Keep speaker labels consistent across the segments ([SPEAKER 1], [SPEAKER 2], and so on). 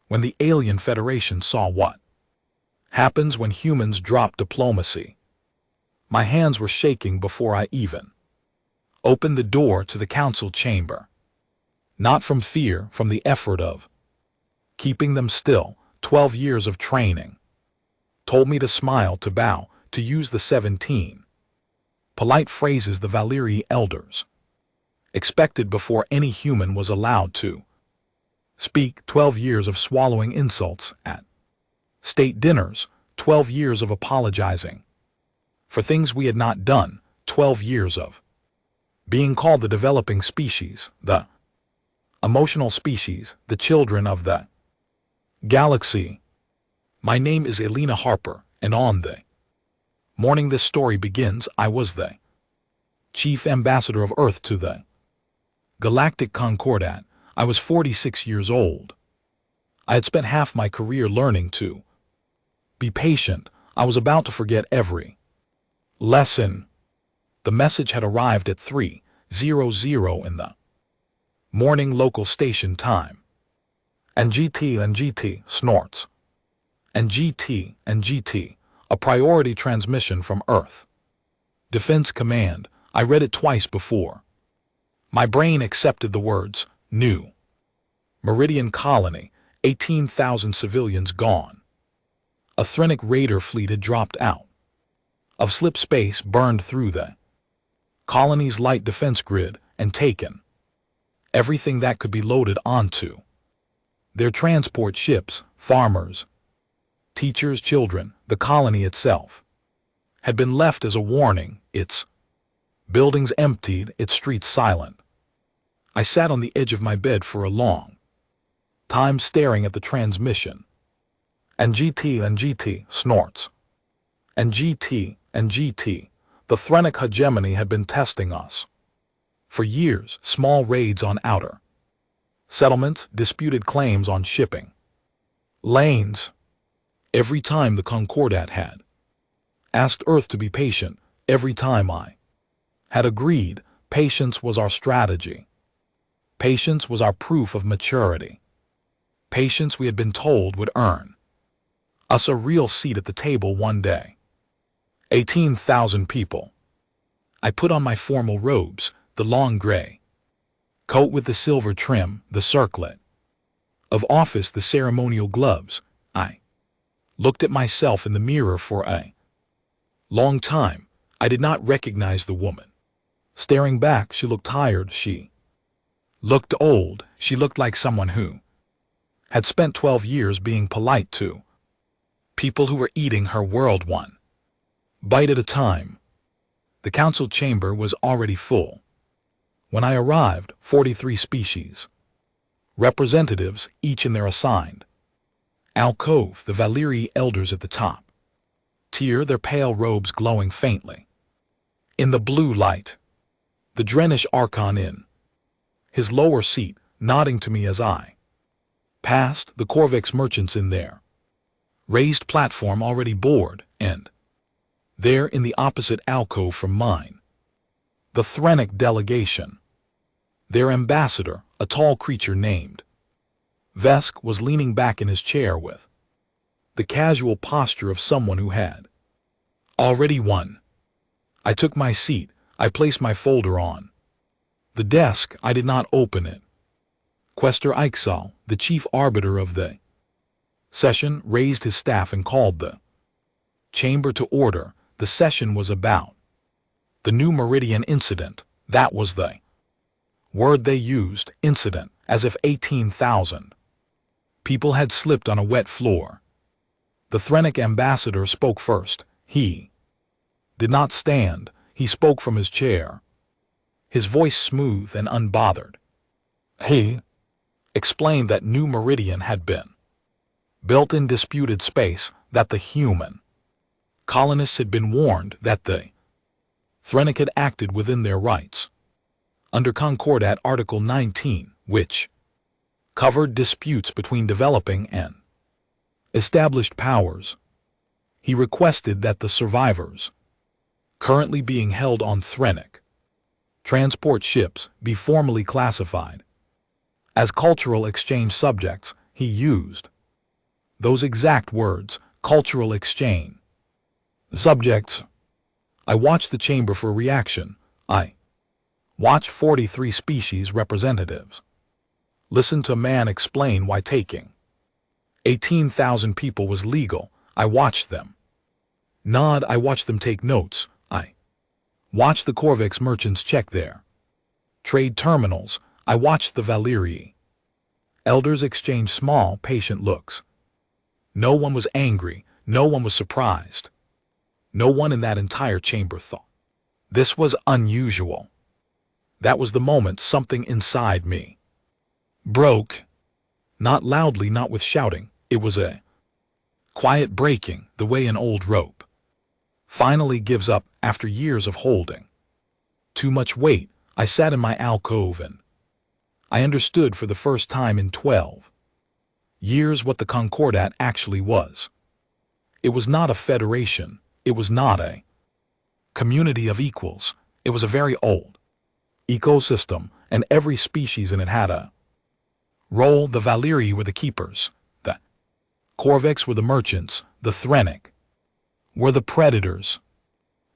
[SPEAKER 1] when the alien Federation saw what happens when humans drop diplomacy. My hands were shaking before I even opened the door to the council chamber. Not from fear, from the effort of keeping them still. 12 years of training told me to smile, to bow, to use the 17 polite phrases the Valyrii elders expected before any human was allowed to speak. 12 years of swallowing insults at state dinners. 12 years of apologizing for things we had not done. 12 years of being called the developing species, the emotional species, the children of the galaxy. My name is Elena Harper, and on the morning this story begins, I was the chief ambassador of Earth to the Galactic Concordat. I was 46 years old. I had spent half my career learning to be patient. I was about to forget every lesson. The message had arrived at 3:00 in the morning local station time. And GT snorts. And GT, a priority transmission from Earth Defense Command. I read it twice before my brain accepted the words. New Meridian Colony, 18,000 civilians gone. A Threnic raider fleet had dropped out of slip space, burned through the colony's light defense grid, and taken everything that could be loaded onto their transport ships. Farmers, teachers, children, the colony itself had been left as a warning, its buildings emptied, its streets silent. I sat on the edge of my bed for a long time staring at the transmission. And GT snorts. And GT, the Threnic hegemony had been testing us for years. Small raids on outer settlements, disputed claims on shipping lanes. Every time the Concordat had asked Earth to be patient, every time I had agreed, patience was our strategy. Patience was our proof of maturity. Patience, we had been told, would earn us a real seat at the table one day. 18,000 people. I put on my formal robes, the long gray coat with the silver trim, the circlet of office, the ceremonial gloves. I looked at myself in the mirror for a long time. I did not recognize the woman staring back. She looked tired. She looked old. She looked like someone who had spent 12 years being polite to people who were eating her world one bite at a time. The council chamber was already full. When I arrived, 43 species representatives, each in their assigned alcove, the Valyrii elders at the top tier, their pale robes glowing faintly in the blue light. The Drenish Archon in his lower seat, nodding to me as I passed. The Corvex merchants in their raised platform, already bored, and there in the opposite alcove from mine, the Threnic delegation. Their ambassador, a tall creature named Vesk, was leaning back in his chair with the casual posture of someone who had already won. I took my seat. I placed my folder on the desk. I did not open it. Quester Ixal, the chief arbiter of the session, raised his staff and called the chamber to order. The session was about the New Meridian incident. That was the word they used, incident, as if 18,000 people had slipped on a wet floor. The Threnic ambassador spoke first. He did not stand. He spoke from his chair, his voice smooth and unbothered. He explained that New Meridian had been built in disputed space, that the human colonists had been warned, that the Threnic had acted within their rights under Concordat Article 19, which covered disputes between developing and established powers. He requested that the survivors currently being held on Threnic transport ships be formally classified as cultural exchange subjects. He used Those exact words, cultural exchange. Subjects. I watched the chamber for reaction. I watched 43 species representatives. Listen to a man explain why taking 18,000 people was legal. I watched them nod. I watched them take notes. I watched the Corvex merchants check their trade terminals. I watched the Valerii elders exchange small, patient looks. No one was angry. No one was surprised. No one in that entire chamber thought this was unusual. That was the moment something inside me broke. Not loudly, not with shouting. It was a quiet breaking, the way an old rope finally gives up after years of holding too much weight. I sat in my alcove and I understood for the first time in 12 years what the Concordat actually was. It was not a federation. It was not a community of equals. It was a very old ecosystem, and every species in it had a role. The Valerii were the keepers. The Corvex were the merchants. The Threnic were the predators.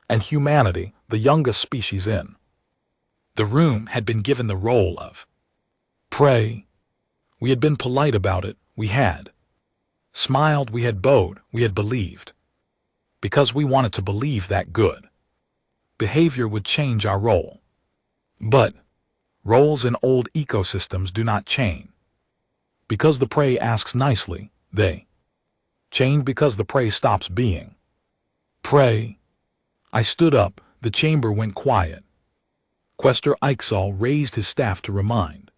[SPEAKER 1] And humanity, the youngest species in the room, had been given the role of prey. We had been polite about it. We had smiled. We had bowed. We had believed. Because we wanted to believe that good behavior would change our role. But roles in old ecosystems do not change because the prey asks nicely. They change because the prey stops being prey. I stood up. The chamber went quiet. Quester Ixal raised his staff to remind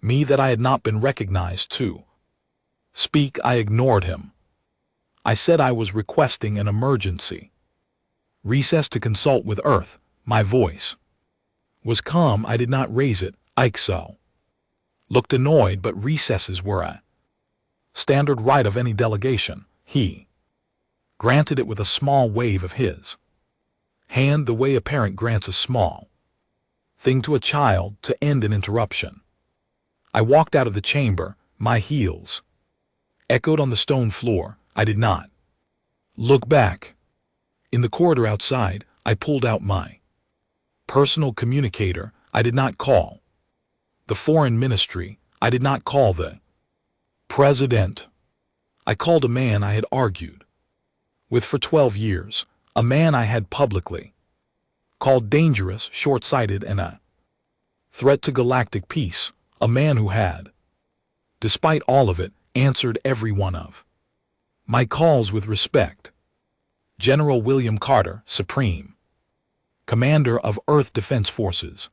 [SPEAKER 1] me that I had not been recognized to speak. I ignored him. I said I was requesting an emergency recess to consult with Earth. My voice was calm. I did not raise it. Ixal looked annoyed, but recesses were a standard right of any delegation. He granted it with a small wave of his hand, the way a parent grants a small thing to a child to end an interruption. I walked out of the chamber. My heels echoed on the stone floor. I did not look back. In the corridor outside, I pulled out my personal communicator. I did not call the foreign ministry. I did not call the president. I called a man I had argued with for 12 years, a man I had publicly called dangerous, short-sighted, and a threat to galactic peace, a man who had, despite all of it, answered every one of my calls with respect. General William Carter, Supreme Commander of Earth Defense Forces.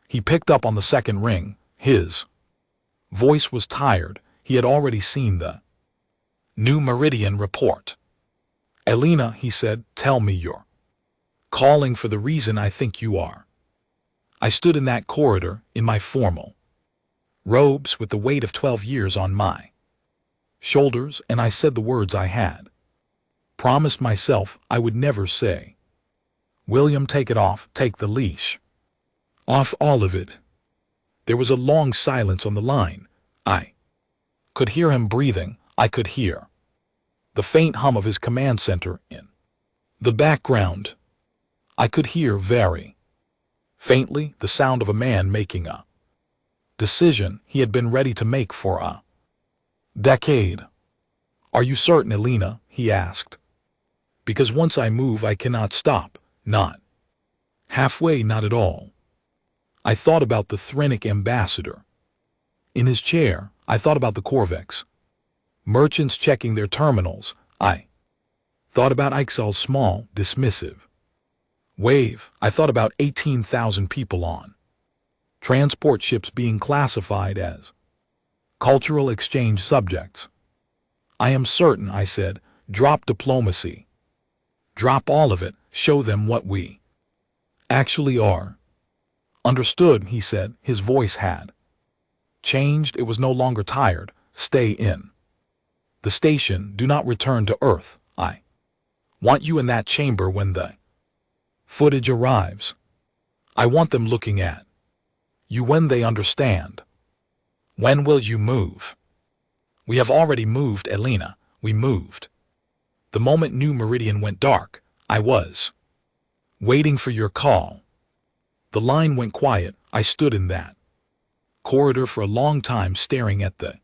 [SPEAKER 1] He picked up on the second ring. His voice was tired. He had already seen the New Meridian report. Elena, he said, tell me you're calling for the reason I think you are. I stood in that corridor in my formal robes with the weight of 12 years on my shoulders, and I said the words I had promised myself I would never say. William, take it off. Take the leash off all of it. There was a long silence on the line. I could hear him breathing. I could hear the faint hum of his command center in the background. I could hear very faintly the sound of a man making a decision he had been ready to make for a decade. Are you certain, Elena? He asked. Because once I move, I cannot stop. Not halfway, not at all. I thought about the Threnic ambassador in his chair. I thought about the Corvex merchants checking their terminals. I thought about Ixal's small, dismissive wave. I thought about 18,000 people on transport ships being classified as cultural exchange subjects. I am certain, I said, drop diplomacy. Drop all of it. Show them what we actually are. Understood, he said. His voice had changed. It was no longer tired. Stay in the station. Do not return to Earth. I want you in that chamber when the footage arrives. I want them looking at you when they understand. When will you move? We have already moved, Elena. We moved. The moment New Meridian went dark, I was waiting for your call. The line went quiet. I stood in that corridor for a long time staring at the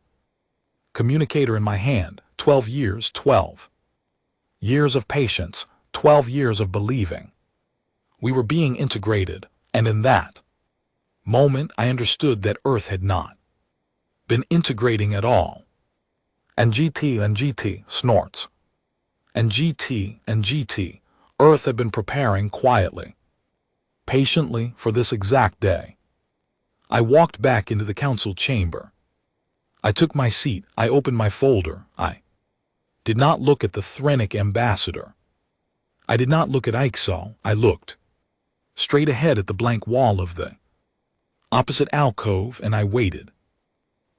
[SPEAKER 1] communicator in my hand. 12 years, 12 years of patience, 12 years of believing. We were being integrated, and in that moment I understood that Earth had not been integrating at all. And GT snorts. And GT, Earth had been preparing quietly, patiently for this exact day. I walked back into the council chamber. I took my seat. I opened my folder. I did not look at the Threnic ambassador. I did not look at Ixal. I looked straight ahead at the blank wall of the opposite alcove, and I waited.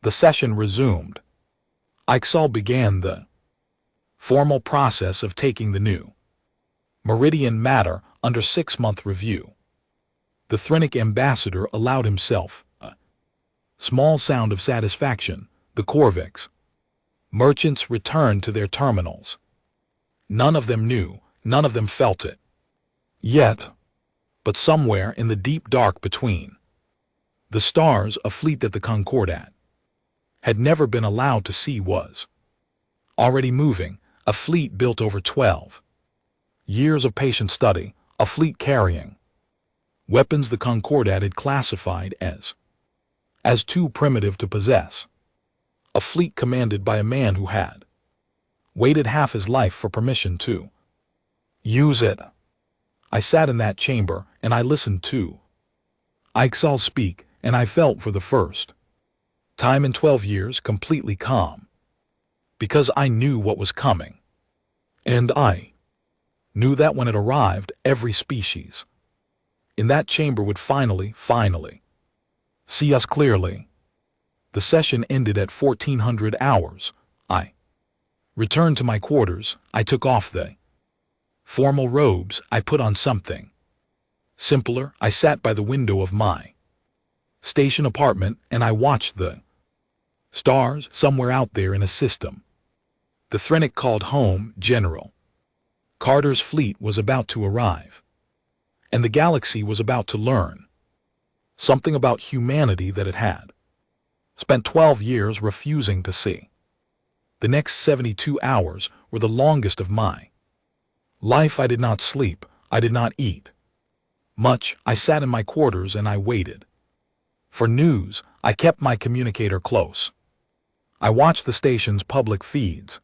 [SPEAKER 1] The session resumed. Ixal began the formal process of taking the new Meridian matter under 6-month review. The Threnic ambassador allowed himself a small sound of satisfaction. The Corvix merchants returned to their terminals. None of them knew, none of them felt it yet, but somewhere in the deep dark between the stars, a fleet that the Concordat had never been allowed to see was already moving, a fleet built over 12 years of patient study, a fleet carrying weapons the Concordat had classified as too primitive to possess, a fleet commanded by a man who had waited half his life for permission to use it. I sat in that chamber, and I listened to Ixal speak, and I felt for the first time in 12 years completely calm, because I knew what was coming. And I knew that when it arrived, every species in that chamber would finally see us clearly. The session ended at 1400 hours. I returned to my quarters. I took off the formal robes. I put on something simpler. I sat by the window of my station apartment, and I watched the stars somewhere out there in a system the Threnic called home. General Carter's fleet was about to arrive, and the galaxy was about to learn something about humanity that it had spent 12 years refusing to see. The next 72 hours were the longest of my life. I did not sleep. I did not eat much. I sat in my quarters and I waited for news. I kept my communicator close. I watched the station's public feeds,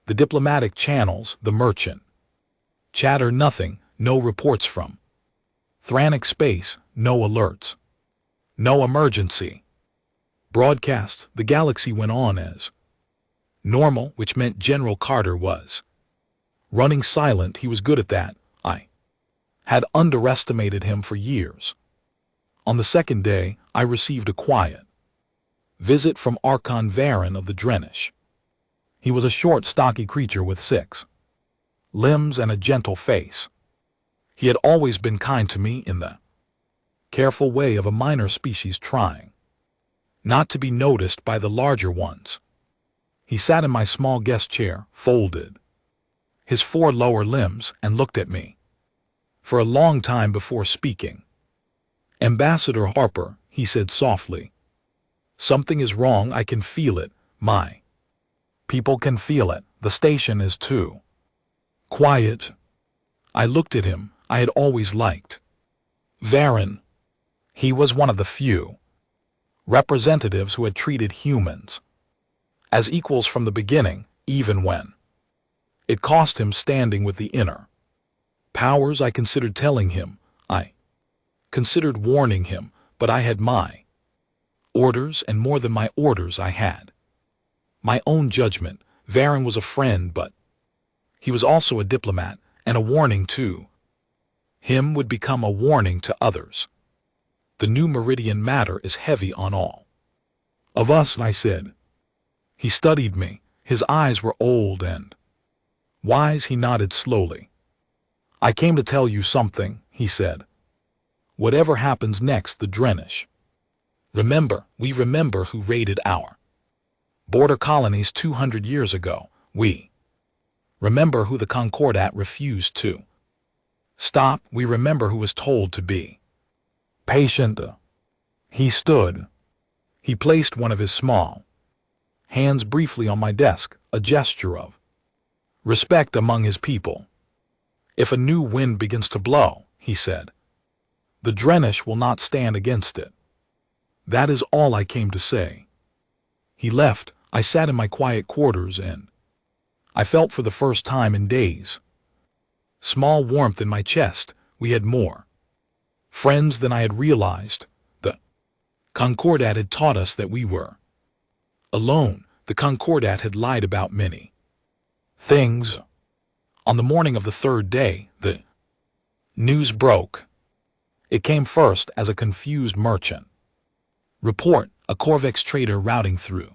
[SPEAKER 1] the diplomatic channels, the merchant chatter. Nothing. No reports from Thranic space. No alerts. No emergency broadcast. The galaxy went on as normal, which meant General Carter was running silent. He was good at that. I had underestimated him for years. On the second day, I received a quiet visit from Archon Varen of the Drenish. He was a short, stocky creature with 6 limbs and a gentle face. He had always been kind to me in the careful way of a minor species trying not to be noticed by the larger ones. He sat in my small guest chair, folded his 4 lower limbs, and looked at me for a long time before speaking. "Ambassador Harper," he said softly, "something is wrong. I can feel it. My people can feel it. The station is too quiet." I looked at him. I had always liked Varen. He was one of the few representatives who had treated humans as equals from the beginning, even when it cost him standing with the inner powers. I considered telling him. I considered warning him, but I had my orders, and more than my orders, I had my own judgment. Varen was a friend, but he was also a diplomat, and a warning to him would become a warning to others. The New Meridian matter is heavy on all of us, I said. He studied me. His eyes were old and wise. He nodded slowly. "I came to tell you something," he said. "Whatever happens next, the Drenish we remember who raided our Border colonies 200 years ago, we remember who the Concordat refused to stop. We remember who was told to be patient. He stood. He placed one of his small hands briefly on my desk, a gesture of respect among his people. If a new wind begins to blow, he said, the Drenish will not stand against it. That is all I came to say. He left. I sat in my quiet quarters and I felt for the first time in days small warmth in my chest. We had more friends than I had realized. The Concordat had taught us that we were alone. The Concordat had lied about many things. On the morning of the third day, the news broke. It came first as a confused merchant report, a Corvex trader routing through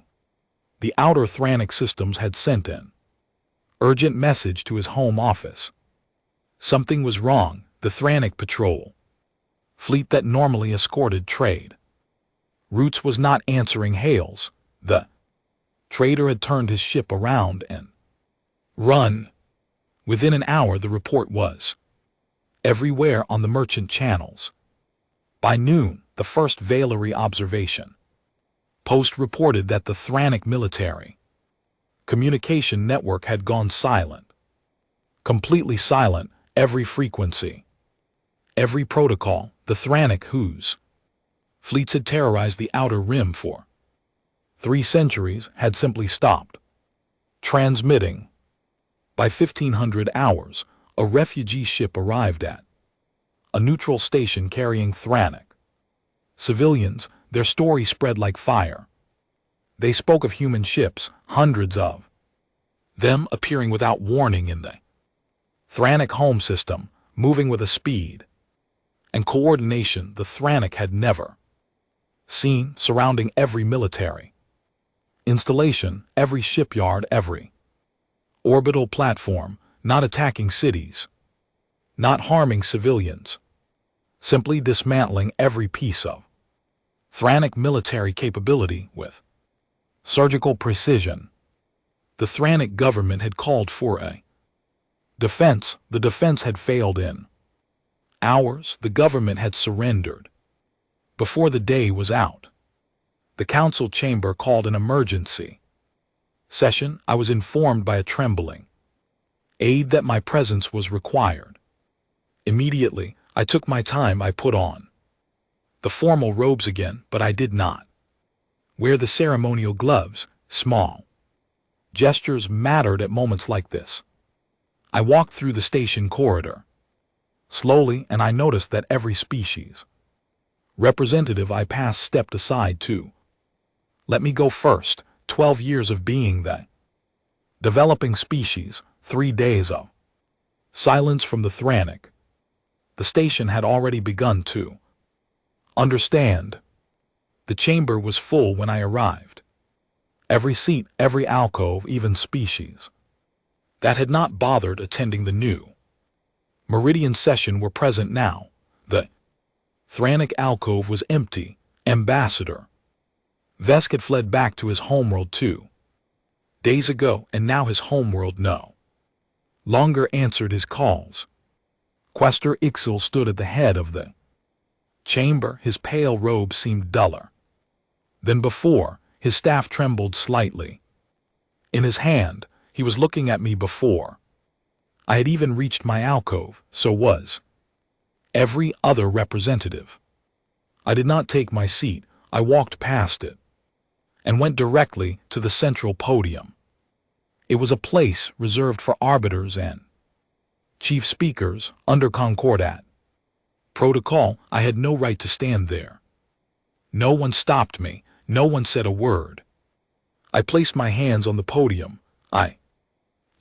[SPEAKER 1] the outer Thranic systems had sent an urgent message to his home office. Something was wrong. The Thranic patrol fleet that normally escorted trade routes was not answering hails. The trader had turned his ship around and run. Within an hour the report was everywhere on the merchant channels. By noon, the first Valery observation post reported that the Thranic military communication network had gone silent. Completely silent. Every frequency, every protocol. The Thranic whose fleets had terrorized the outer rim for 3 centuries had simply stopped transmitting. By 1500 hours, a refugee ship arrived at a neutral station carrying Thranic civilians. Their story spread like fire. They spoke of human ships, hundreds of them appearing without warning in the Thranic home system, moving with a speed and coordination the Thranic had never seen, surrounding every military installation, every shipyard, every orbital platform, not attacking cities, not harming civilians, simply dismantling every piece of Thranic military capability with surgical precision. The Thranic government had called for a defense. The defense had failed in hours. The government had surrendered before the day was out. The council chamber called an emergency session. I was informed by a trembling aide that my presence was required. Immediately, I took my time. I put on the formal robes again, but I did not wear the ceremonial gloves. Small gestures mattered at moments like this. I walked through the station corridor slowly, and I noticed that every species representative I passed stepped aside to let me go first. 12 years of being the developing species, 3 days of silence from the Thranic. The station had already begun to understand. The chamber was full when I arrived. Every seat, every alcove, even species that had not bothered attending the new Meridian session were present now. The Thranic alcove was empty. Ambassador Vesk had fled back to his homeworld 2 days ago, and now his homeworld no longer answered his calls. Questor Ixil stood at the head of the chamber. His pale robe seemed duller than before. His staff trembled slightly in his hand. He was looking at me before I had even reached my alcove. So was every other representative. I did not take my seat. I walked past it and went directly to the central podium. It was a place reserved for arbiters and chief speakers under Concordat protocol. I had no right to stand there. No one stopped me. No one said a word. I placed my hands on the podium. I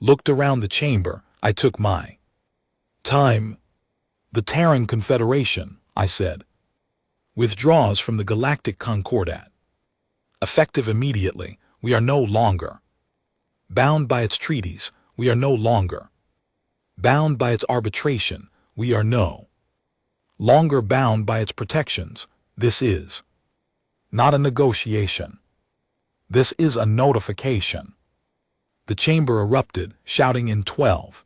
[SPEAKER 1] looked around the chamber. I took my time. The Terran Confederation, I said, withdraws from the Galactic Concordat. Effective immediately. We are no longer bound by its treaties. We are no longer bound by its arbitration. We are no longer bound by its protections. This is not a negotiation. This is a notification. The chamber erupted, shouting in 12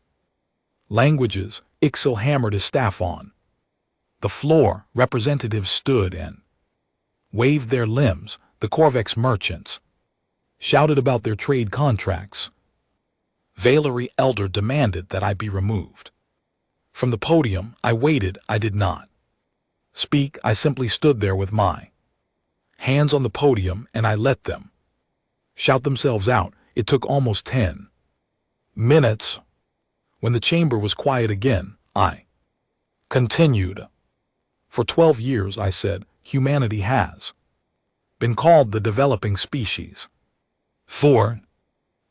[SPEAKER 1] languages. Ixal hammered his staff on the floor. Representatives stood and waved their limbs. The Corvex merchants shouted about their trade contracts. Valerie Elder demanded that I be removed from the podium. I waited. I did not speak. I simply stood there with my hands on the podium, and I let them shout themselves out. It took almost 10 minutes. When the chamber was quiet again, I continued. For 12 years, I said, humanity has been called the developing species. For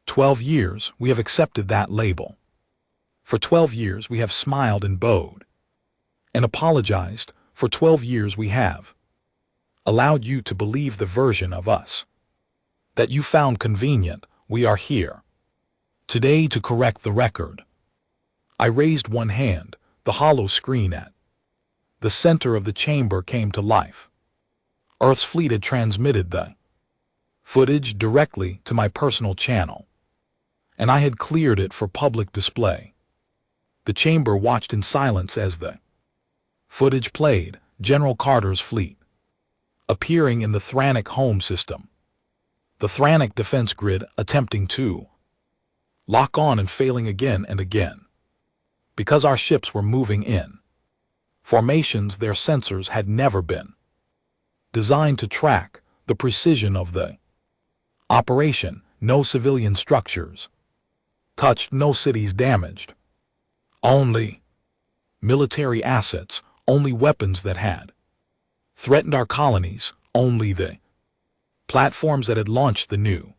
[SPEAKER 1] 12 years, we have accepted that label. For 12 years, we have smiled and bowed and apologized. For 12 years, we have allowed you to believe the version of us that you found convenient. We are here today to correct the record. I raised one hand. The hollow screen at the center of the chamber came to life. Earth's fleet had transmitted the footage directly to my personal channel, and I had cleared it for public display. The chamber watched in silence as the footage played. General Carter's fleet appearing in the Thranic home system. The Thranic defense grid attempting to lock on and failing again and again. Because our ships were moving in formations their sensors had never been designed to track the precision of the operation. No civilian structures touched, no cities damaged. Only military assets, only weapons that had threatened our colonies, only the platforms that had launched the new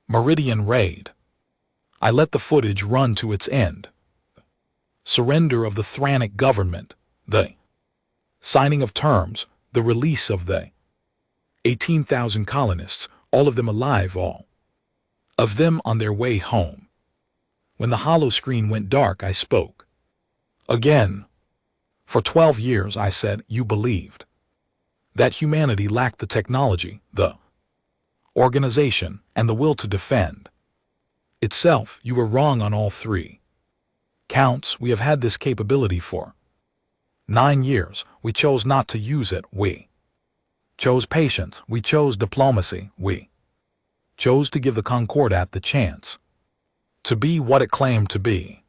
[SPEAKER 1] Meridian raid. I let the footage run to its end. Surrender of the Thranic government, the signing of terms, the release of the 18,000 colonists, all of them alive, all of them on their way home. When the hollow screen went dark, I spoke again. For 12 years, I said, you believed that humanity lacked the technology, the organization, and the will to defend itself. You were wrong on all three counts. We have had this capability for 9 years. We chose not to use it. We chose patience. We chose diplomacy. We chose to give the Concordat the chance to be what it claimed to be.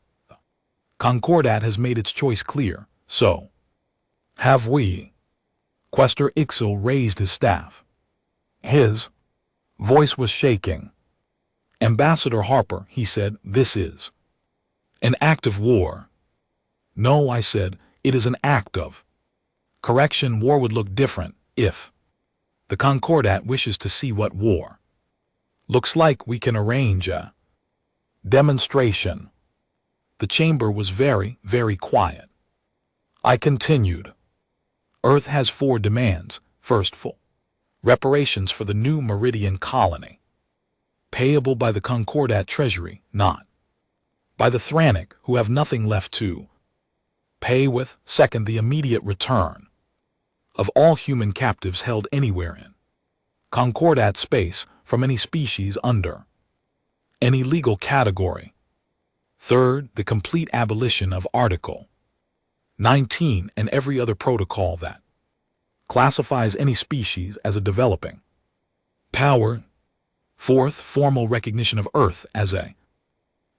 [SPEAKER 1] Concordat has made its choice clear. So have we. Questor Ixal raised his staff. His voice was shaking. Ambassador Harper, he said, this is an act of war. No, I said, it is an act of correction. War would look different if the Concordat wishes to see what war looks like. We can arrange a demonstration. The chamber was very, very quiet. I continued. Earth has 4 demands. First, full reparations for the new Meridian colony, payable by the Concordat treasury, not by the Thranic, who have nothing left to pay with. Second, the immediate return of all human captives held anywhere in Concordat space from any species under any legal category. Third, the complete abolition of Article 19 and every other protocol that classifies any species as a developing power. Fourth, formal recognition of Earth as a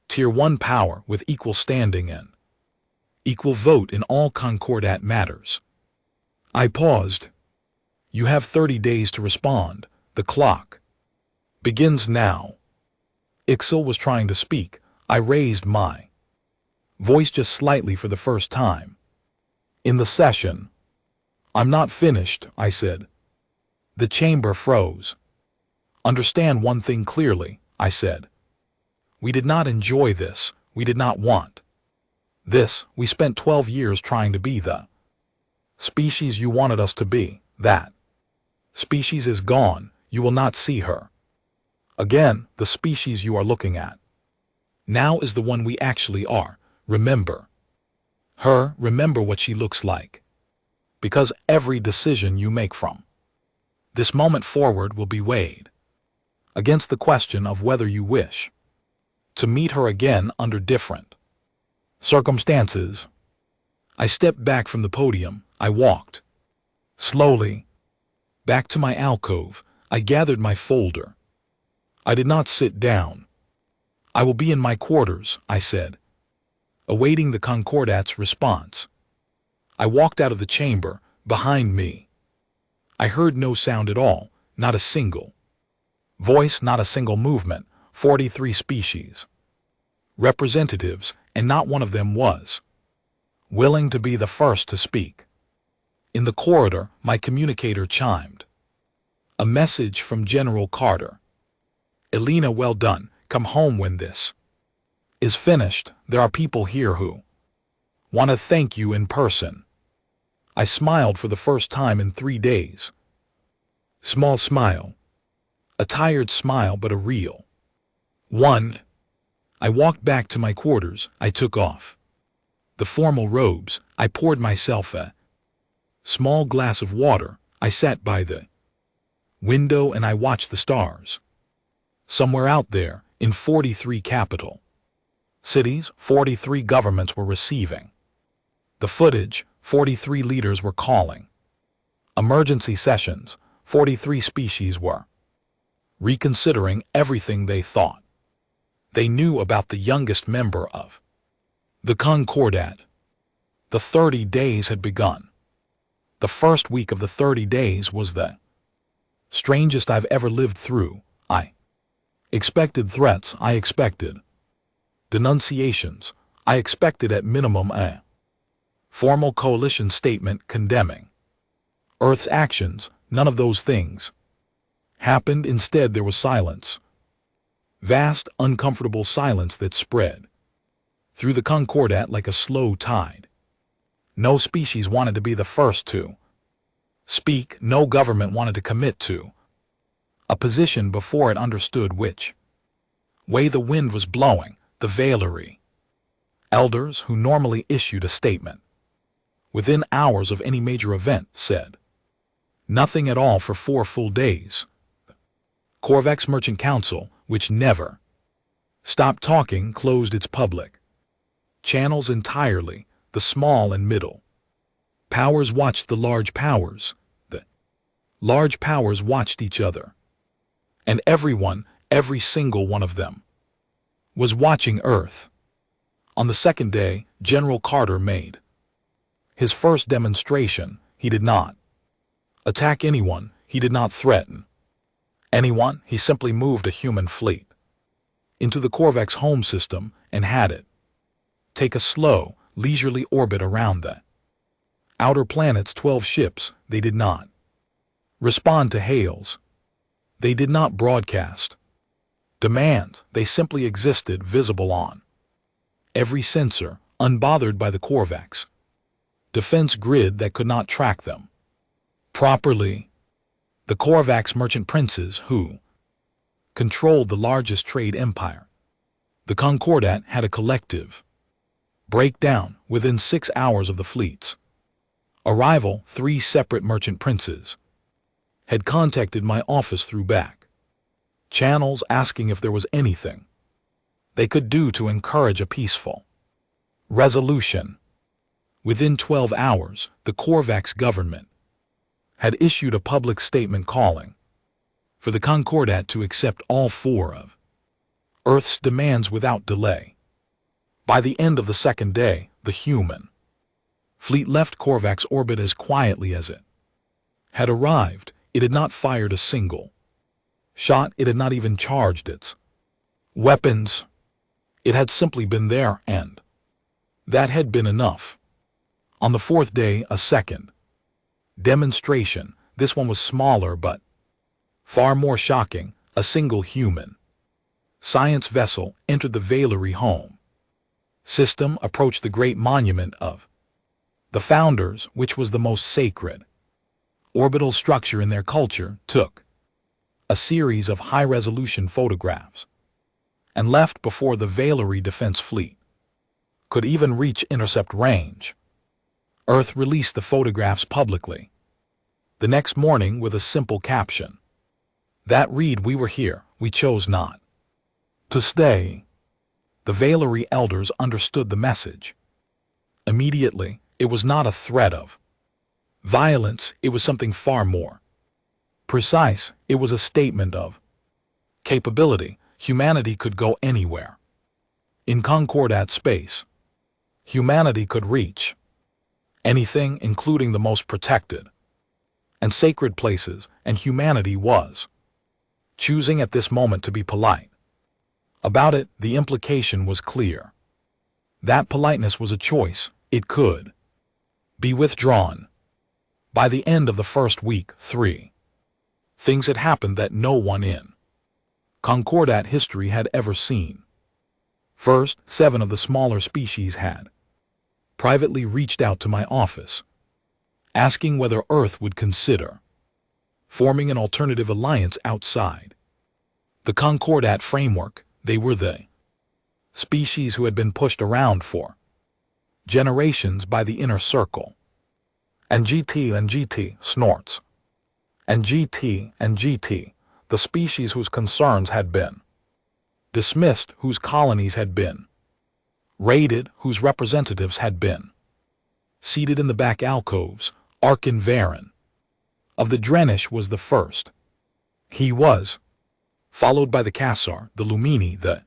[SPEAKER 1] Tier 1 power with equal standing and equal vote in all Concordat matters. I paused. You have 30 days to respond. The clock begins now. Ixal was trying to speak. I raised my voice just slightly for the first time in the session. I'm not finished, I said. The chamber froze. Understand one thing clearly, I said. We did not enjoy this. We did not want this. We spent 12 years trying to be the species you wanted us to be. That species is gone. You will not see her again. The species you are looking at now is the one we actually are. Remember her. Remember what she looks like. Because every decision you make from this moment forward will be weighed against the question of whether you wish to meet her again under different circumstances. I stepped back from the podium. I walked slowly back to my alcove. I gathered my folder. I did not sit down. "I will be in my quarters," I said, awaiting the Concordat's response. I walked out of the chamber. Behind me, I heard no sound at all, not a single voice, not a single movement. 43 species, representatives, and not one of them was willing to be the first to speak. In the corridor, my communicator chimed. A message from General Carter. "Elena, well done. Come home when this is finished. There are people here who want to thank you in person." I smiled for the first time in 3 days. Small smile. A tired smile, but a real one. I walked back to my quarters. I took off the formal robes. I poured myself a small glass of water. I sat by the window and I watched the stars. Somewhere out there, in 43 capital cities, 43 governments were receiving the footage. 43 leaders were calling emergency sessions. 43 species were reconsidering everything they thought they knew about the youngest member of the Concordat. The 30 days had begun. The first week of the 30 days was the strangest I've ever lived through. I expected threats. I expected denunciations. I expected at minimum a formal coalition statement condemning Earth's actions. None of those things happened. Instead, there was silence. Vast, uncomfortable silence that spread through the Concordat like a slow tide. No species wanted to be the first to speak. No government wanted to commit to a position before it understood which way the wind was blowing. The Valerie elders, who normally issued a statement within hours of any major event, said nothing at all for 4 full days. Corvex Merchant Council, which never stopped talking, closed its public channels entirely. The small and middle powers watched the large powers. The large powers watched each other. And everyone, every single one of them, was watching Earth. On the second day, General Carter made his first demonstration. He did not attack anyone. He did not threaten anyone. He simply moved a human fleet into the Corvex home system and had it take a slow, leisurely orbit around the outer planets. 12 ships. They did not respond to hails. They did not broadcast demand. They simply existed, visible on every sensor, unbothered by the Corvex defense grid that could not track them properly. The Corvex merchant princes, who controlled the largest trade empire, the Concordat, had a collective breakdown within 6 hours of the fleet's arrival. 3 separate merchant princes had contacted my office through back channels, asking if there was anything they could do to encourage a peaceful resolution. Within 12 hours, the Corvex government had issued a public statement calling for the Concordat to accept all 4 of Earth's demands without delay. By the end of the second day, the human fleet left Corvex orbit as quietly as it had arrived. It had not fired a single shot. It had not even charged its weapons. It had simply been there, and that had been enough. On the 4th day, a second demonstration. This one was smaller but far more shocking. A single human science vessel entered the Valerie home system, approached the great monument of the founders, which was the most sacred orbital structure in their culture, took a series of high-resolution photographs, and left before the Valerie defense fleet could even reach intercept range. Earth released the photographs publicly the next morning with a simple caption that read, "We were here. we chose not to stay. The Valerie elders understood the message. Immediately, it was not a threat of violence, it was something far more precise. It was a statement of capability. Humanity could go anywhere. In Concordat space, humanity could reach anything, including the most protected and sacred places, and humanity was choosing at this moment to be polite about it. The implication was clear. That politeness was a choice. It could be withdrawn. By the end of the first week, 3 things had happened that no one in Concordat history had ever seen. First, 7 of the smaller species had privately reached out to my office, asking whether Earth would consider forming an alternative alliance outside the Concordat framework. They were the species who had been pushed around for generations by the inner circle. And GT snorts. And GT, the species whose concerns had been dismissed, whose colonies had been raided, whose representatives had been seated in the back alcoves. Arkin Varen of the Drenish was the first. He was followed by the Cassar, the Lumini, the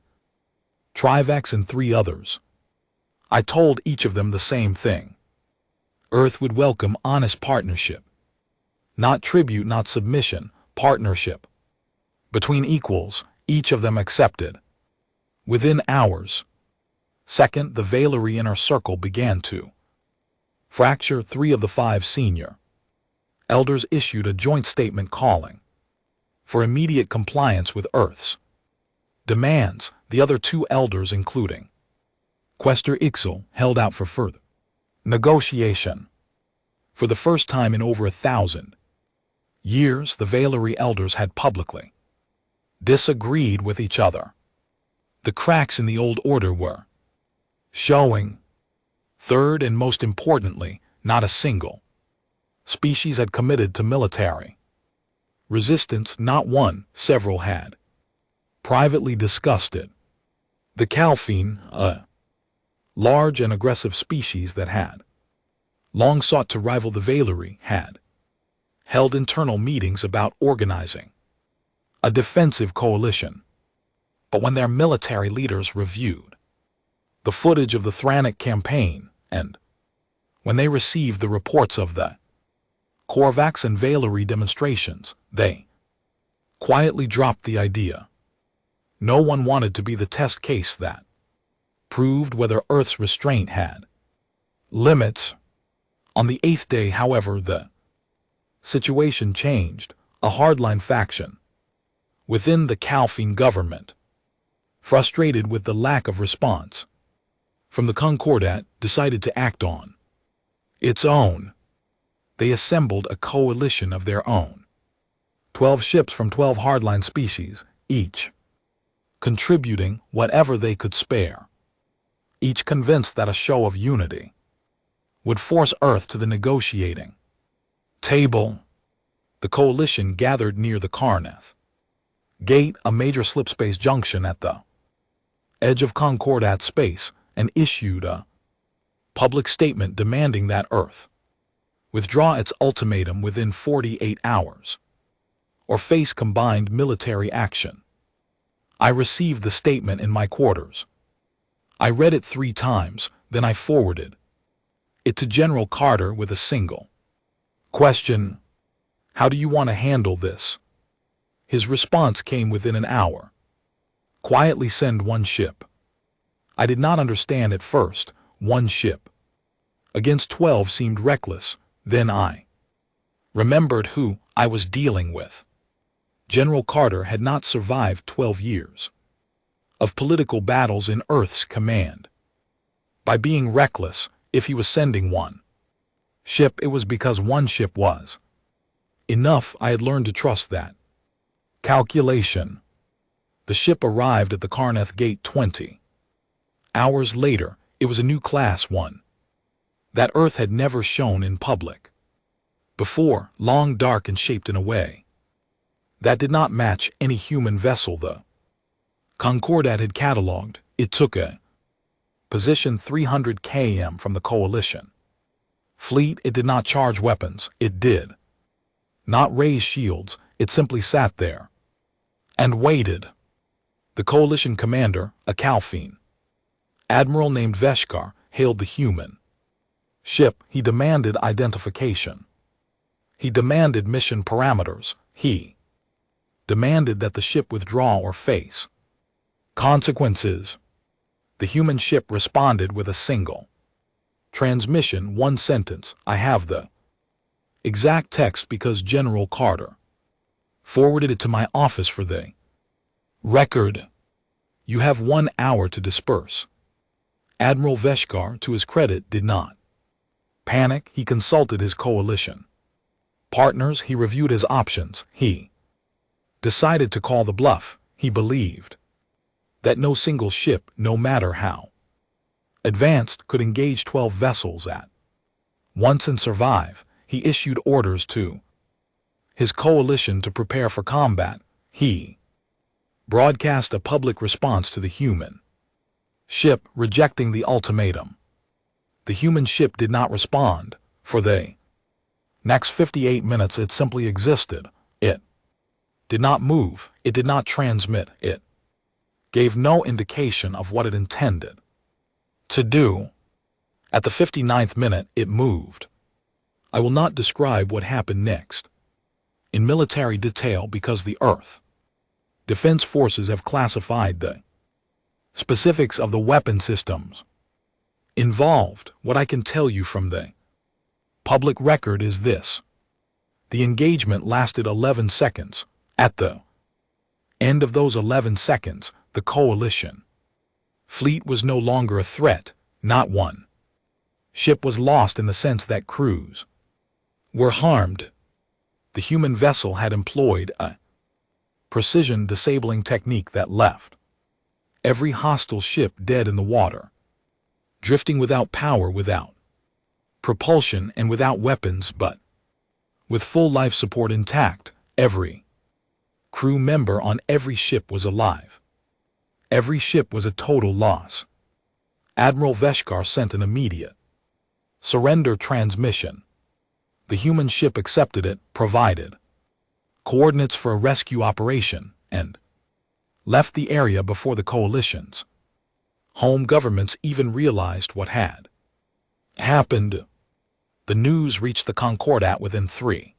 [SPEAKER 1] Trivax, and 3 others. I told each of them the same thing. Earth would welcome honest partnership. Not tribute, not submission, partnership. Between equals, each of them accepted. Within hours. Second, the Valerie inner circle began to fracture. 3 of the 5 senior elders issued a joint statement calling for immediate compliance with Earth's demands. The other 2 elders, including Quester Ixel, held out for further negotiation. For the first time in over 1,000 years, the Valerie elders had publicly disagreed with each other. The cracks in the old order were showing. Third, and most importantly, not a single species had committed to military resistance. Not one. Several had privately discussed it. The Calfine, a large and aggressive species that had long sought to rival the Valerie, had held internal meetings about organizing a defensive coalition. But when their military leaders reviewed the footage of the Thranic campaign, and when they received the reports of the Corvax and Valerie demonstrations, they quietly dropped the idea. No one wanted to be the test case that proved whether Earth's restraint had limits. On the 8th day, however, the situation changed. A hardline faction within the Calfine government, frustrated with the lack of response from the Concordat, decided to act on its own. They assembled a coalition of their own. 12 ships from 12 hardline species, each contributing whatever they could spare. Each convinced that a show of unity would force Earth to the negotiating table. The coalition gathered near the Karnath Gate, a major slipspace junction at the edge of Concordat space, and issued a public statement demanding that Earth withdraw its ultimatum within 48 hours or face combined military action. I received the statement in my quarters. I read it 3 times, then I forwarded it to General Carter with a single question: how do you want to handle this? His response came within an hour. Quietly send 1 ship. I did not understand at first. 1 ship against 12 seemed reckless. Then I remembered who I was dealing with. General Carter had not survived 12 years of political battles in Earth's command. By being reckless, if he was sending 1 ship, it was because 1 ship was enough. I had learned to trust that calculation. The ship arrived at the Karnath Gate 20 hours later. It was a new Class 1 that Earth had never shown in public before, long, dark, and shaped in a way That did not match any human vessel the Concordat had catalogued. It took a position 300 km from the coalition fleet. It did not charge weapons. It did not raise shields. It simply sat there and waited. The coalition commander, a Calfine admiral named Veshkar, hailed the human ship. He demanded identification. He demanded mission parameters. He demanded that the ship withdraw or face consequences. The human ship responded with a single transmission, one sentence. I have the exact text because General Carter forwarded it to my office for the record. You have 1 hour to disperse. Admiral Veshkar, to his credit, did not panic. He consulted his coalition partners. He reviewed his options. He decided to call the bluff. He believed that no single ship, no matter how advanced, could engage 12 vessels at once and survive. He issued orders to his coalition to prepare for combat. He broadcast a public response to the human ship, rejecting the ultimatum. The human ship did not respond. For the next 58 minutes it simply existed. It did not move. It did not transmit. It gave no indication of what it intended to do. At the 59th minute, it moved. I will not describe what happened next in military detail because the Earth Defense Forces have classified the specifics of the weapon systems involved. What I can tell you from the public record is this: the engagement lasted 11 seconds. At the end of those 11 seconds, the coalition fleet was no longer a threat. Not one ship was lost in the sense that crews were harmed. The human vessel had employed a precision disabling technique that left every hostile ship dead in the water, drifting without power, without propulsion, and without weapons, but with full life support intact. Every crew member on every ship was alive. Every ship was a total loss. Admiral Veshkar sent an immediate surrender transmission. The human ship accepted it, provided coordinates for a rescue operation, and left the area before the coalition's home governments even realized what had happened. The news reached the Concordat within 3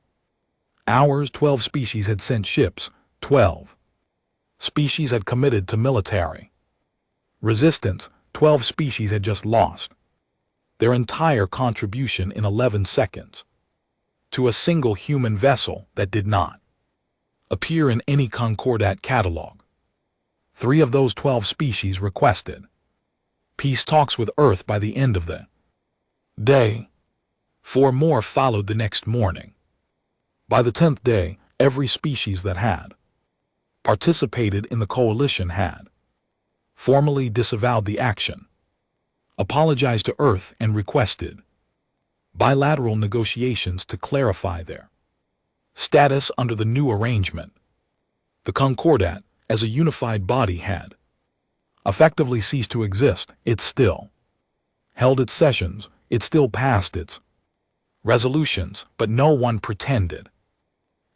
[SPEAKER 1] hours. 12 species had sent ships. 12 species had committed to military resistance. 12 species had just lost their entire contribution in 11 seconds to a single human vessel that did not appear in any Concordat catalog. 3 of those 12 species requested peace talks with Earth by the end of the day. 4 more followed the next morning. By the 10th day, every species that had participated in the coalition had formally disavowed the action, apologized to Earth, and requested bilateral negotiations to clarify their status under the new arrangement. The Concordat, as a unified body, had effectively ceased to exist. It still held its sessions, it still passed its resolutions, but no one pretended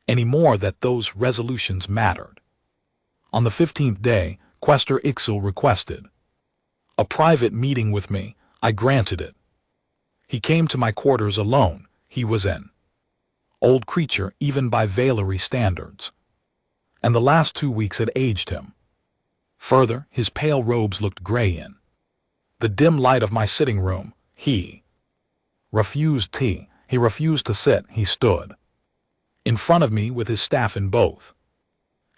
[SPEAKER 1] anymore that those resolutions mattered. On the 15th day, Quester Ixel requested a private meeting with me. I granted it. He came to my quarters alone. He was an old creature, even by Valery standards, and the last 2 weeks had aged him. Further, his pale robes looked gray in the dim light of my sitting room. He refused tea. He refused to sit. He stood in front of me with his staff in both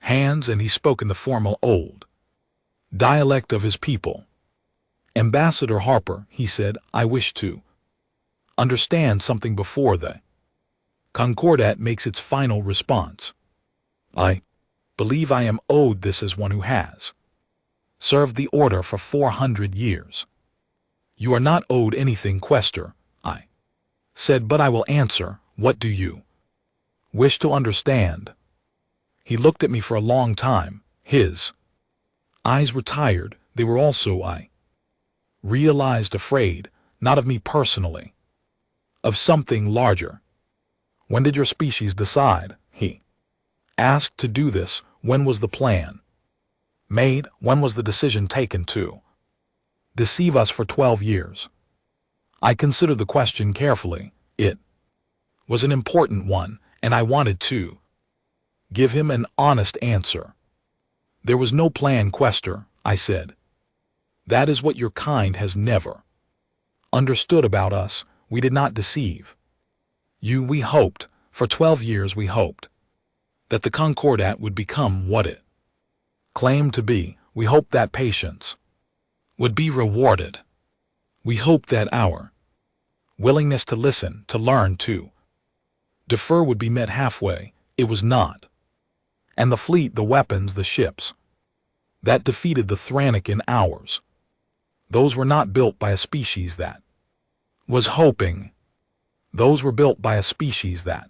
[SPEAKER 1] hands, and he spoke in the formal old dialect of his people. Ambassador Harper, he said, I wish to understand something before the Concordat makes its final response. I believe I am owed this as one who has served the order for 400 years. You are not owed anything, Quester, I said, but I will answer. What do you wish to understand? He looked at me for a long time. His eyes were tired. They were also, I realized, afraid, not of me personally, of something larger. When did your species decide, he asked, to do this? When was the plan made? When was the decision taken to deceive us for 12 years? I considered the question carefully. It was an important one, and I wanted to give him an honest answer. There was no plan, Questor, I said. That is what your kind has never understood about us. We did not deceive you. We hoped, for 12 years we hoped, that the Concordat would become what it claimed to be. We hoped that patience would be rewarded. We hoped that our willingness to listen, to learn, to defer would be met halfway. It was not. And the fleet, the weapons, the ships that defeated the Thranic in hours, those were not built by a species that was hoping. Those were built by a species that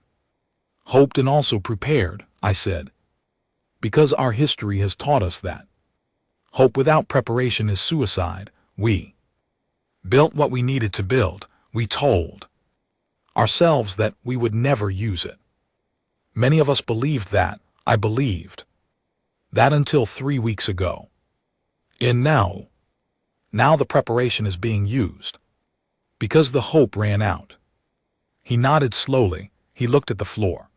[SPEAKER 1] hoped and also prepared, I said. Because our history has taught us that hope without preparation is suicide. We built what we needed to build. We told ourselves that we would never use it. Many of us believed that. I believed that until 3 weeks ago. And now the preparation is being used. Because the hope ran out. He nodded slowly. He looked at the floor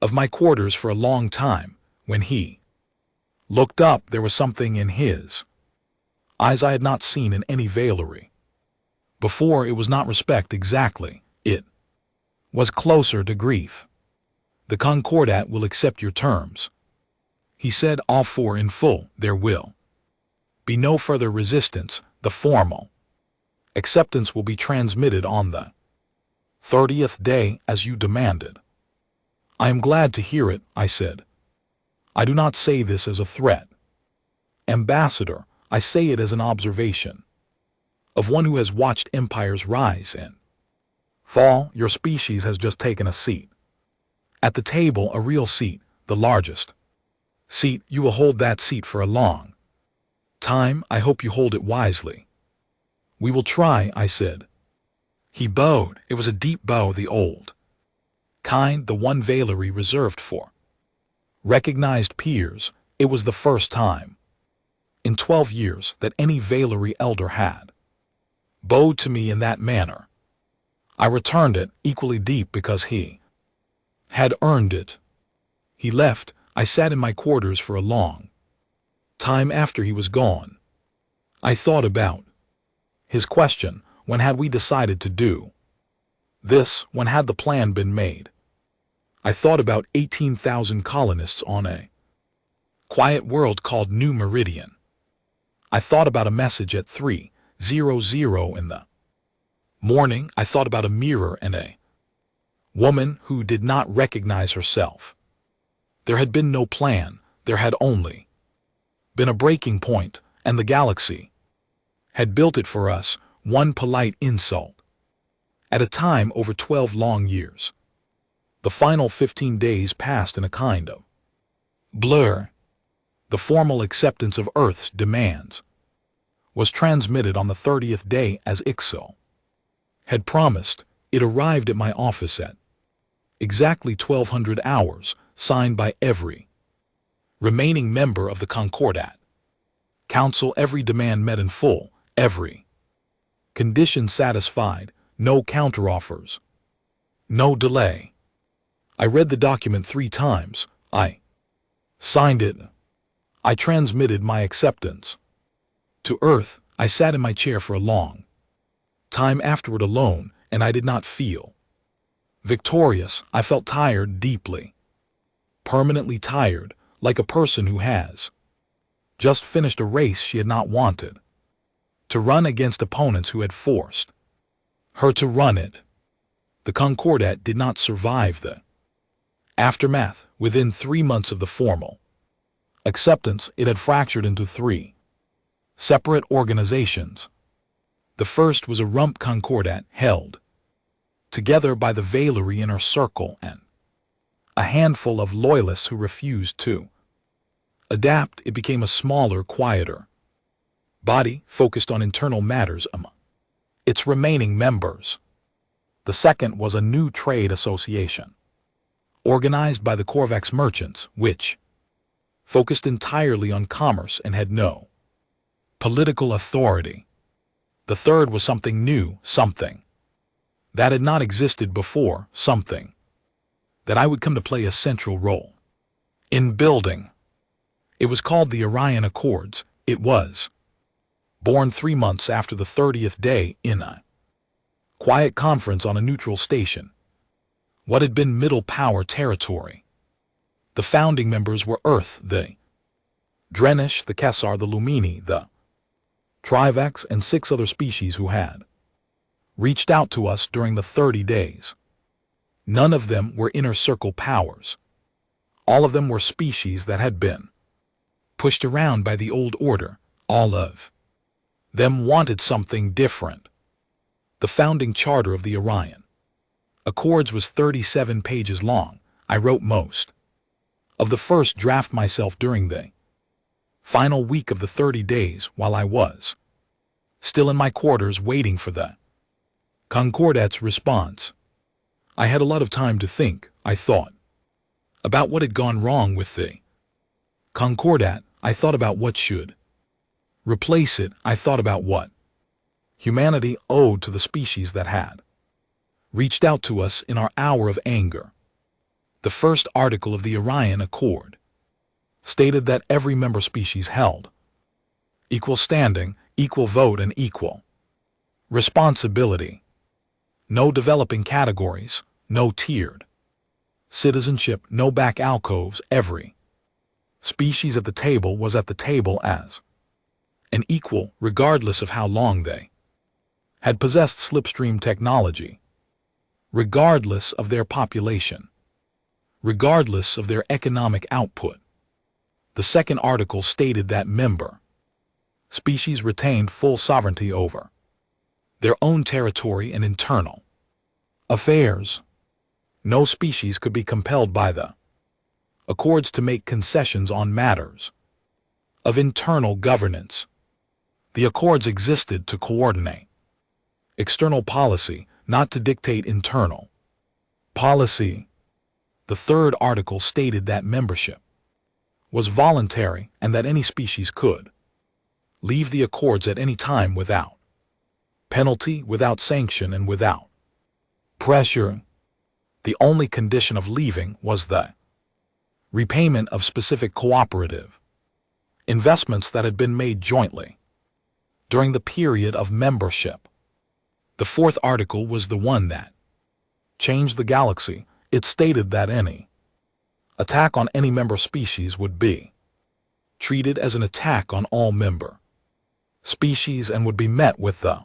[SPEAKER 1] of my quarters for a long time. When he looked up, there was something in his eyes I had not seen in any Valerie before. It was not respect exactly. It was closer to grief. The Concordat will accept your terms, he said, all four in full. There will be no further resistance. The formal acceptance will be transmitted on the 30th day as you demanded. I am glad to hear it, I said. I do not say this as a threat, Ambassador. I say it as an observation of one who has watched empires rise and fall. Your species has just taken a seat at the table, a real seat, the largest seat. You will hold that seat for a long time. I hope you hold it wisely. We will try, I said. He bowed. It was a deep bow, the old kind, the one Valerie reserved for recognized peers. It was the first time in 12 years that any Valerie elder had bowed to me in that manner. I returned it, equally deep, because he had earned it. He left. I sat in my quarters for a long time after he was gone. I thought about his question. When had we decided to do this? When had the plan been made? I thought about 18,000 colonists on a quiet world called New Meridian. I thought about a message at 3:00 in the morning. I thought about a mirror and a woman who did not recognize herself. There had been no plan. There had only been a breaking point, and the galaxy had built it for us, one polite insult at a time, over 12 long years. The final 15 days passed in a kind of blur. The formal acceptance of Earth's demands was transmitted on the 30th day as Ixo had promised. It arrived at my office at exactly 1200 hours, signed by every remaining member of the Concordat Council. Every demand met in full, every condition satisfied, no counteroffers, no delay. I read the document 3 times. I signed it. I transmitted my acceptance to Earth. I sat in my chair for a long time afterward alone, and I did not feel victorious. I felt tired, deeply, permanently tired, like a person who has just finished a race she had not wanted to run, against opponents who had forced her to run it. The Concordat did not survive the aftermath. Within 3 months of the formal acceptance, it had fractured into 3 separate organizations. The first was a rump Concordat held together by the Valerie inner circle and a handful of loyalists who refused to adapt. It became a smaller, quieter body focused on internal matters among its remaining members. The second was a new trade association, organized by the Corvex merchants, which focused entirely on commerce and had no political authority. The third was something new, something that had not existed before, something that I would come to play a central role in building. It was called the Orion Accords. It was born 3 months after the 30th day in a quiet conference on a neutral station, what had been Middle Power territory. The founding members were Earth, the Drenish, the Kessar, the Lumini, the Trivex, and 6 other species who had reached out to us during the 30 days. None of them were inner circle powers. All of them were species that had been pushed around by the old order. All of them wanted something different. The founding charter of the Orion Accords was 37 pages long. I wrote most of the first draft myself during the final week of the 30 days while I was still in my quarters waiting for the Concordat's response. I had a lot of time to think, I thought, about what had gone wrong with the Concordat. I thought about what should replace it. I thought about what humanity owed to the species that had reached out to us in our hour of anger. The first article of the Orion Accord stated that every member species held equal standing, equal vote, and equal responsibility. No developing categories, no tiered citizenship, no back alcoves. Every species at the table was at the table as an equal, regardless of how long they had possessed slipstream technology, regardless of their population, regardless of their economic output. The second article stated that member species retained full sovereignty over their own territory and internal affairs. No species could be compelled by the Accords to make concessions on matters of internal governance. The Accords existed to coordinate external policy, not to dictate internal policy. The third article stated that membership was voluntary and that any species could leave the Accords at any time without penalty, without sanction, and without pressure. The only condition of leaving was the repayment of specific cooperative investments that had been made jointly during the period of membership. The fourth article was the one that changed the galaxy. It stated that any attack on any member species would be treated as an attack on all member species and would be met with the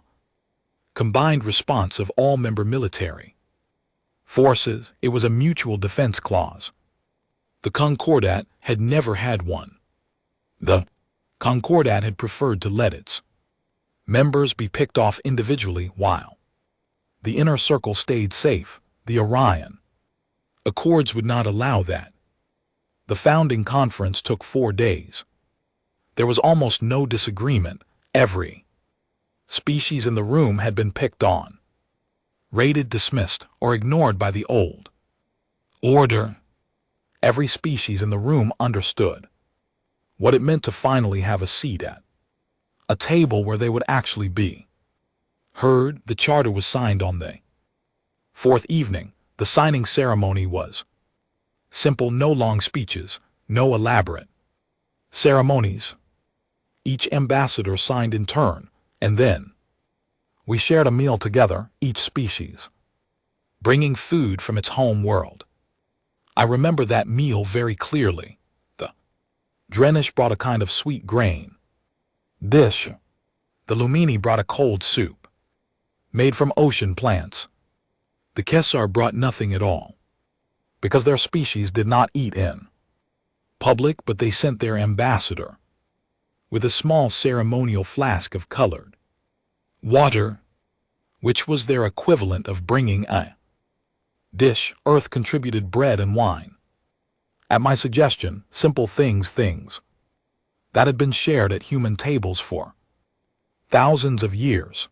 [SPEAKER 1] combined response of all member military forces. It was a mutual defense clause. The Concordat had never had one. The Concordat had preferred to let its members be picked off individually while the inner circle stayed safe. The Orion Accords would not allow that. The founding conference took 4 days. There was almost no disagreement. Every species in the room had been picked on, rated, dismissed, or ignored by the old order. Every species in the room understood what it meant to finally have a seat at a table where they would actually be heard. The charter was signed on the 4th evening. The signing ceremony was simple, no long speeches, no elaborate ceremonies. Each ambassador signed in turn, and then we shared a meal together, each species bringing food from its home world. I remember that meal very clearly. The Drenish brought a kind of sweet grain dish. The Lumini brought a cold soup made from ocean plants. The Kessar brought nothing at all, because their species did not eat in public, but they sent their ambassador with a small ceremonial flask of colored water, which was their equivalent of bringing a dish. Earth contributed bread and wine. At my suggestion, simple things that had been shared at human tables for thousands of years.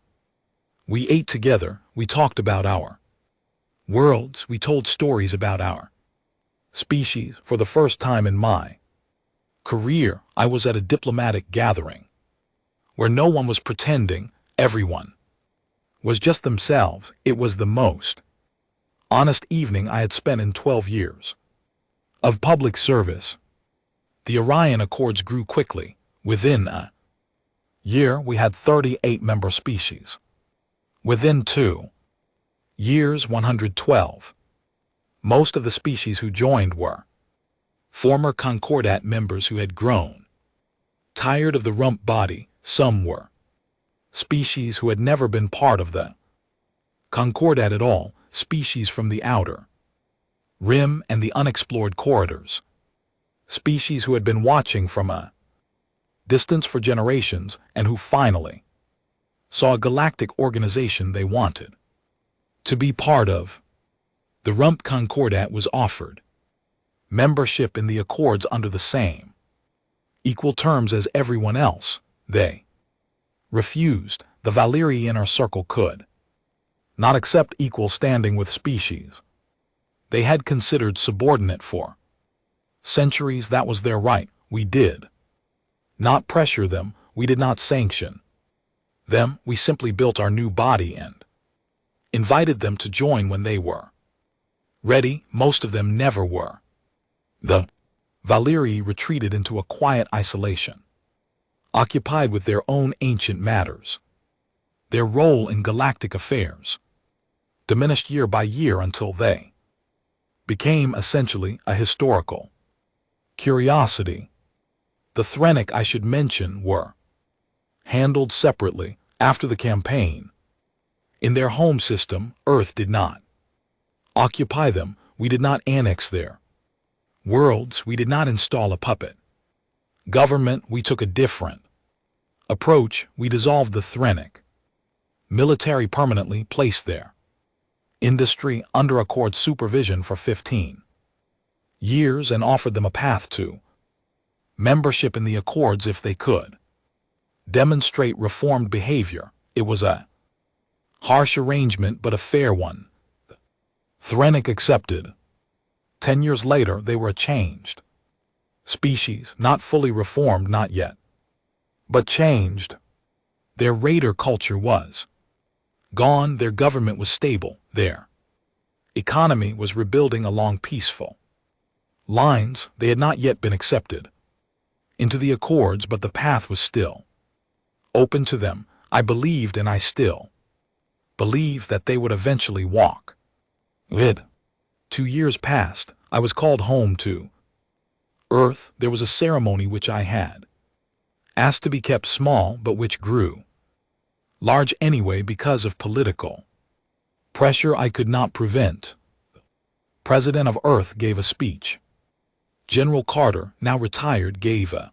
[SPEAKER 1] We ate together, we talked about our worlds, we told stories about our species. For the first time in my career, I was at a diplomatic gathering where no one was pretending, everyone was just themselves. It was the most honest evening I had spent in 12 years of public service. The Orion Accords grew quickly. Within a year, we had 38 member species. Within 2 years, 112. Most of the species who joined were former Concordat members who had grown tired of the rump body. Some were species who had never been part of the Concordat at all, species from the outer rim and the unexplored corridors, species who had been watching from a distance for generations and who finally saw a galactic organization they wanted to be part of. The Rump Concordat was offered membership in the Accords under the same equal terms as everyone else. They refused. The Valyrii Inner Circle could not accept equal standing with species they had considered subordinate for centuries. That was their right. We did not pressure them. We did not sanction them. We simply built our new body and invited them to join when they were ready. Most of them never were. The Valyrii retreated into a quiet isolation, occupied with their own ancient matters. Their role in galactic affairs diminished year by year until they became essentially a historical curiosity. The Threnic, I should mention, were handled separately after the campaign. In their home system, Earth did not occupy them. We did not annex their worlds. We did not install a puppet government. We took a different approach. We dissolved the Threnic military, permanently placed their industry under Accord supervision for 15 years, and offered them a path to membership in the Accords if they could demonstrate reformed behavior. It was a harsh arrangement, but a fair one. The Threnic accepted. 10 years later, they were a changed species, not fully reformed, not yet, but changed. Their raider culture was gone. Their government was stable. Their economy was rebuilding along peaceful lines. They had not yet been accepted into the Accords, but the path was still open to them. I believed, and I still believe, that they would eventually walk it. 2 years passed. I was called home to Earth. There was a ceremony which I had asked to be kept small, but which grew large anyway because of political pressure I could not prevent. The President of Earth gave a speech. General Carter, now retired, gave a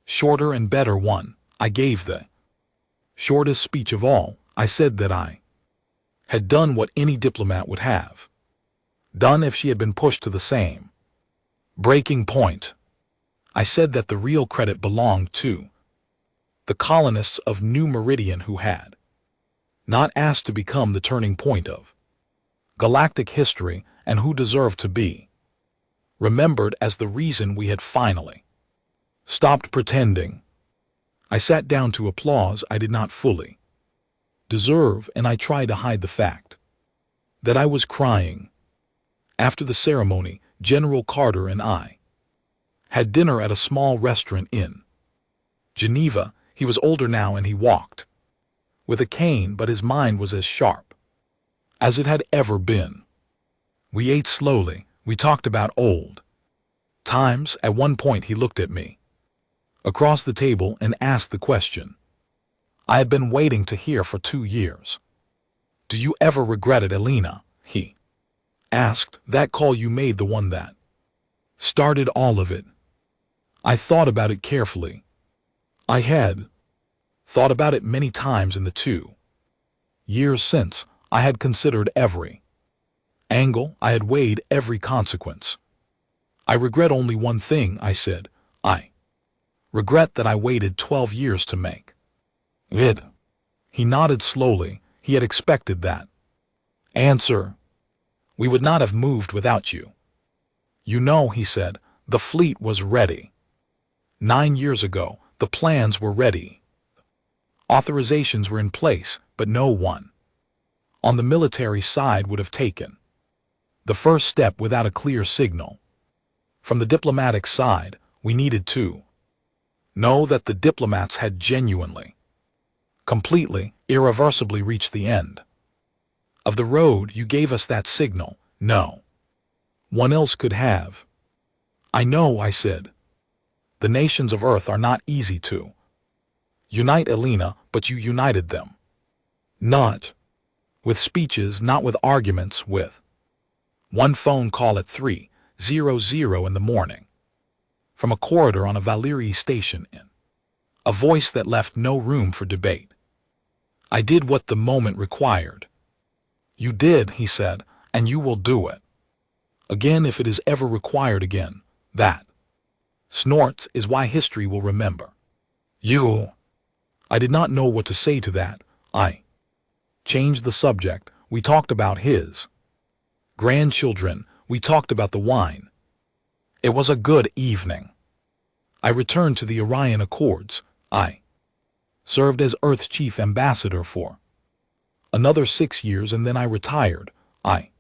[SPEAKER 1] shorter and better one. I gave the shortest speech of all. I said that I had done what any diplomat would have done if she had been pushed to the same breaking point. I said that the real credit belonged to the colonists of New Meridian, who had not asked to become the turning point of galactic history, and who deserved to be remembered as the reason we had finally stopped pretending. I sat down to applause I did not fully deserve, and I tried to hide the fact that I was crying. After the ceremony, General Carter and I had dinner at a small restaurant in Geneva. He was older now, and he walked with a cane, but his mind was as sharp as it had ever been. We ate slowly. We talked about old times. At one point he looked at me across the table and asked the question I had been waiting to hear for 2 years. "Do you ever regret it, Elena?" he asked. "That call you made, the one that started all of it?" I thought about it carefully. I had thought about it many times in the 2 years since. I had considered every angle. I had weighed every consequence. I regret only one thing, I said. I regret that I waited 12 years to make it. He nodded slowly. He had expected that answer. We would not have moved without you. You know, he said, the fleet was ready. 9 years ago, the plans were ready. Authorizations were in place, but no one on the military side would have taken the first step without a clear signal. From the diplomatic side, we needed to know that the diplomats had genuinely, completely, irreversibly reached the end of the road. You gave us that signal. No one else could have. I know, I said. The nations of Earth are not easy to unite, Elena, but you united them. Not with speeches, not with arguments, with one phone call at 3:00 in the morning, from a corridor on a Valerii station, in a voice that left no room for debate. I did what the moment required. You did, he said, and you will do it again if it is ever required again. That snorts is why history will remember you. I did not know what to say to that. I changed the subject. We talked about his grandchildren. We talked about the wine. It was a good evening. I returned to the Orion Accords. I served as Earth's chief ambassador for another 6 years, and then I retired. I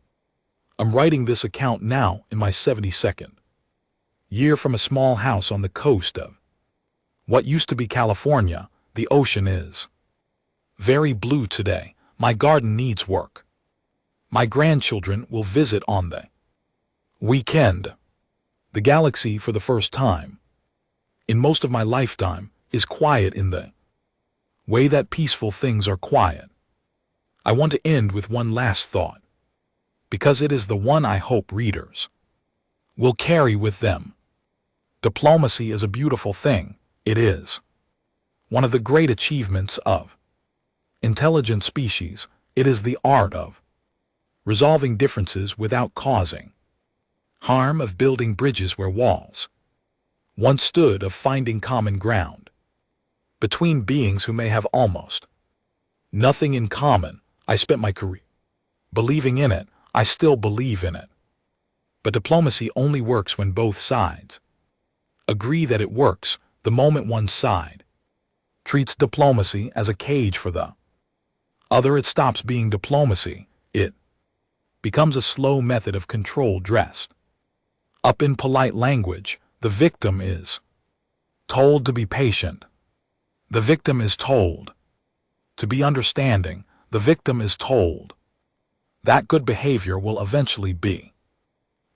[SPEAKER 1] am writing this account now in my 72nd year from a small house on the coast of what used to be California. The ocean is very blue today. My garden needs work. My grandchildren will visit on the weekend. The galaxy, for the first time in most of my lifetime, is quiet in the way that peaceful things are quiet. I want to end with one last thought, because it is the one I hope readers will carry with them. Diplomacy is a beautiful thing. It is one of the great achievements of intelligent species. It is the art of resolving differences without causing harm, of building bridges where walls once stood, of finding common ground between beings who may have almost nothing in common. I spent my career believing in it. I still believe in it. But diplomacy only works when both sides agree that it works. The moment one side treats diplomacy as a cage for the other, it stops being diplomacy. It becomes a slow method of control dressed up in polite language. The victim is told to be patient. The victim is told to be understanding. The victim is told that good behavior will eventually be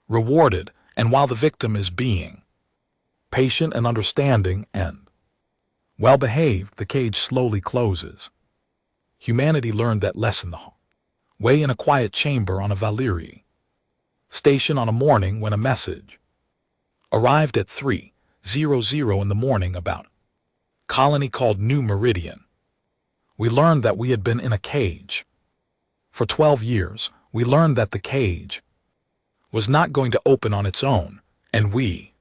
[SPEAKER 1] rewarded, and while the victim is being patient and understanding and well-behaved, the cage slowly closes. Humanity learned that lesson the hard way in a quiet chamber on a Valerii station on a morning when a message arrived at 3:00 in the morning about a colony called New Meridian. We learned that we had been in a cage for 12 years. We learned that the cage was not going to open on its own, and we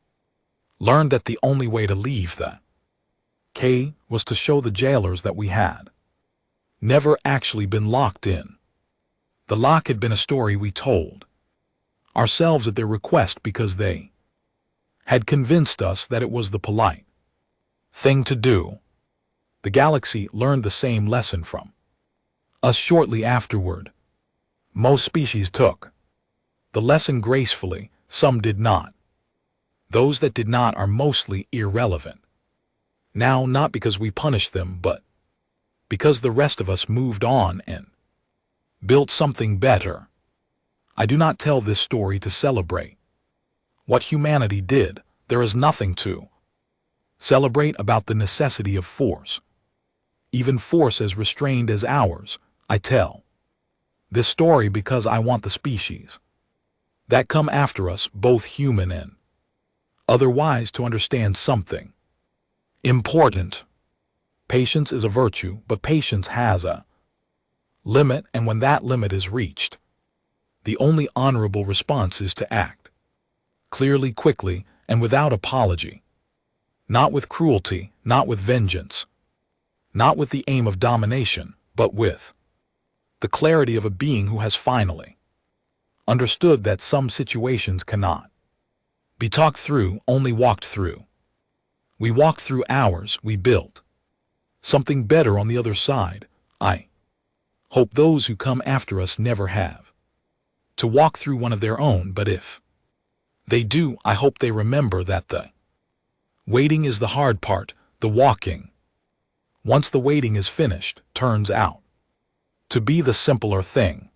[SPEAKER 1] learned that the only way to leave the cage was to show the jailers that we had never actually been locked in. The lock had been a story we told ourselves at their request, because they had convinced us that it was the polite thing to do. The galaxy learned the same lesson from us shortly afterward. Most species took the lesson gracefully, some did not. Those that did not are mostly irrelevant now, not because we punished them, but because the rest of us moved on and built something better. I do not tell this story to celebrate what humanity did. There is nothing to celebrate about the necessity of force, even force as restrained as ours. I tell this story because I want the species that come after us, both human and otherwise, to understand something important. Patience is a virtue, but patience has a limit, and when that limit is reached, the only honorable response is to act clearly, quickly, and without apology. Not with cruelty, not with vengeance, not with the aim of domination, but with the clarity of a being who has finally understood that some situations cannot be talked through, only walked through. We walked through ours, we built something better on the other side. I hope those who come after us never have to walk through one of their own, but if they do, I hope they remember that the waiting is the hard part, the walking, once the waiting is finished, turns out to be the simpler thing.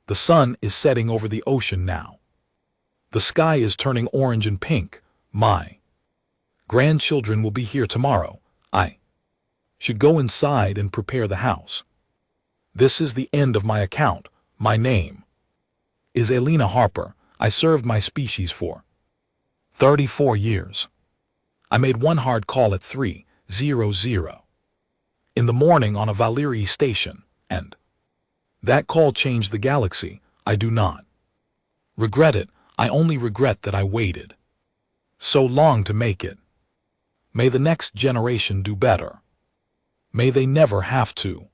[SPEAKER 1] The sun is setting over the ocean now. The sky is turning orange and pink. My grandchildren will be here tomorrow. I should go inside and prepare the house. This is the end of my account. My name is Elena Harper. I served my species for 34 years. I made one hard call at 3:00 in the morning on a Valyrie station, and that call changed the galaxy. I do not regret it. I only regret that I waited so long to make it. May the next generation do better. May they never have to.